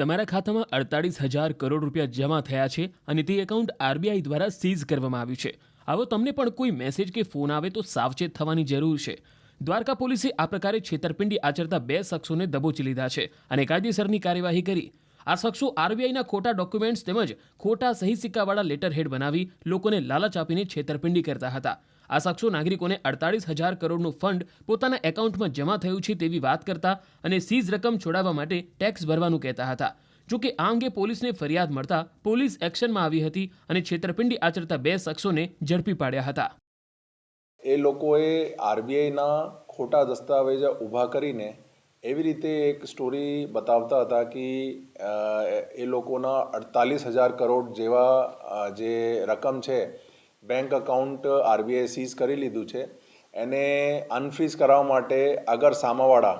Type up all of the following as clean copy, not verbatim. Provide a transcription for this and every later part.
તમારા ખાતામાં 48,000 કરોડ રૂપિયા જમા થયા છે અને તે એકાઉન્ટ આરબીઆઈ દ્વારા સીઝ કરવામાં આવ્યું છે। આવો તમને પણ કોઈ મેસેજ કે ફોન આવે તો સાવચેત થવાની જરૂર છે। દ્વારકા પોલીસે આ પ્રકારે છેતરપિંડી આચરતા 2 શખ્સોને દબોચી લીધા છે અને કાયદેસરની કાર્યવાહી કરી। આ શખ્સો આરબીઆઈના ખોટા ડોક્યુમેન્ટ્સ તેમજ ખોટા સહી સિક્કાવાળા લેટરહેડ બનાવી લોકોને લાલચ આપીને છેતરપિંડી કરતા હતા। આ શખ્સો નાગરિકોને 48,000 કરોડનું ફંડ પોતાના એકાઉન્ટમાં જમા થયું છે તેવી વાત કરતા અને સીઝ રકમ છોડાવવા માટે ટેક્સ ભરવાનું કહેતા હતા। જો કે આ અંગે પોલીસને ફરિયાદ મળતા પોલીસ એક્શનમાં આવી હતી અને છેતરપિંડી આચરતા 2 શખ્સોને ઝડપી પાડ્યા હતા। એ લોકોએ આરબીઆઈના ખોટા દસ્તાવેજ ઊભા કરીને એવી રીતે એક સ્ટોરી બતાવતા હતા કે એ લોકોના 48,000 કરોડ જેવા જે રકમ છે બેંક અકાઉન્ટ આરબીઆઈ સીઝ કરી લીધું છે। એને અનફ્રીઝ કરાવવા માટે અગર સામાવાળા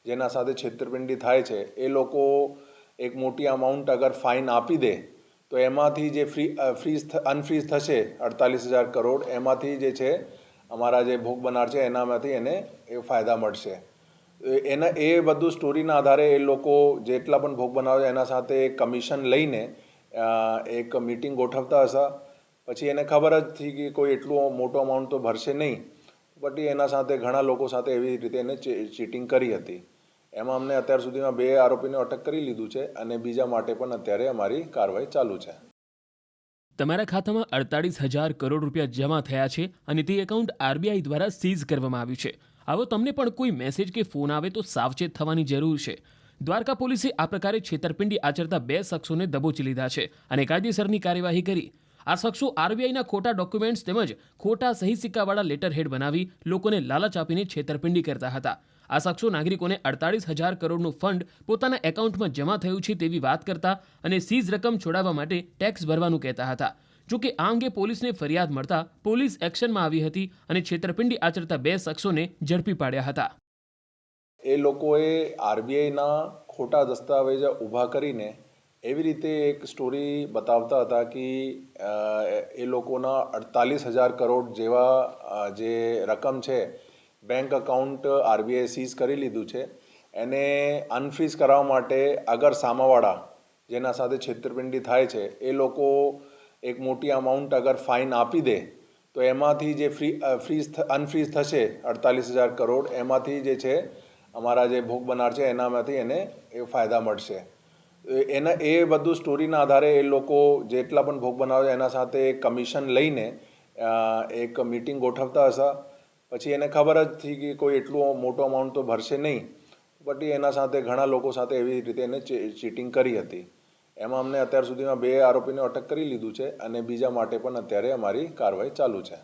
જેના સાથે છેતરપિંડી થાય છે એ લોકો એક મોટી અમાઉન્ટ અગર ફાઇન આપી દે તો એમાંથી જે અનફ્રીઝ થશે 48,000 કરોડ એમાંથી જે છે અમારા જે ભોગ બનાર છે એનામાંથી એને એ ફાયદા મળશે। એ બધું સ્ટોરીના આધારે એ લોકો જેટલા પણ ભોગ બનાવે એના સાથે કમિશન લઈને એક મીટિંગ ગોઠવતા હતા। પછી એને ખબર જ હતી કે કોઈ એટલું મોટો અમાઉન્ટ તો ભરશે નહીં, બટ એના સાથે ઘણા લોકો સાથે એવી રીતે એને ચીટિંગ કરી હતી। એમાં અમને અત્યાર સુધીમાં 2 આરોપીને અટક કરી લીધું છે અને બીજા માટે પણ અત્યારે અમારી કાર્યવાહી ચાલુ છે। તમારા ખાતામાં 48,000 કરોડ રૂપિયા જમા થયા છે અને તે એકાઉન્ટ આરબીઆઈ દ્વારા સીઝ કરવામાં આવ્યું છે। આવો તમને પણ કોઈ મેસેજ કે ફોન આવે તો સાવચેત થવાની જરૂર છે। દ્વારકા પોલીસે આ પ્રકારે છેતરપિંડી આચરતા 2 શખ્સોને દબોચી લીધા છે અને કાયદેસરની કાર્યવાહી કરી। આ શખ્સો આરબીઆઈના ખોટા ડોક્યુમેન્ટ્સ તેમજ ખોટા સહી સિક્કાવાળા લેટરહેડ બનાવી લોકોને લાલચ આપીને છેતરપિંડી કરતા હતા। આ શખ્સો નાગરિકોને 48,000 કરોડનું ફંડ પોતાના એકાઉન્ટમાં જમા થયું છે તેવી વાત કરતા અને સીઝ રકમ છોડાવવા માટે ટેક્સ ભરવાનું કહેતા હતા। જો કે આ અંગે પોલીસને ફરિયાદ મળતા પોલીસ એક્શનમાં આવી હતી અને છેતરપિંડી આચરતા 2 શખ્સોને ઝડપી પાડ્યા હતા। એ લોકોએ આરબીઆઈના ખોટા દસ્તાવેજ ઊભા કરીને એવી રીતે એક સ્ટોરી બતાવતા હતા કે એ લોકોના 48,000 કરોડ જેવા જે રકમ છે બેંક અકાઉન્ટ આરબીઆઈ સીઝ કરી લીધું છે। એને અનફ્રીઝ કરાવવા માટે અગર સામાવાળા જેના સાથે છેતરપિંડી થાય છે એ લોકો એક મોટી અમાઉન્ટ અગર ફાઇન આપી દે તો એમાંથી જે અનફ્રીઝ થશે 48,000 કરોડ એમાંથી જે છે અમારા જે ભોગ બનાર છે એનામાંથી એને એ ફાયદા મળશે। એ બધું સ્ટોરીના આધારે એ લોકો જેટલા પણ ભોગ બનાવે એના સાથે કમિશન લઈને એક મીટિંગ ગોઠવતા હતા। પછી એને ખબર જ હતી કે કોઈ એટલું મોટો અમાઉન્ટ તો ભરશે નહીં, બટ એના સાથે ઘણા લોકો સાથે એવી રીતે એને ચીટિંગ કરી હતી। એમાં અમને અત્યાર સુધીમાં 2 આરોપીને અટક કરી લીધું છે અને બીજા માટે પણ અત્યારે અમારી કાર્યવાહી ચાલુ છે।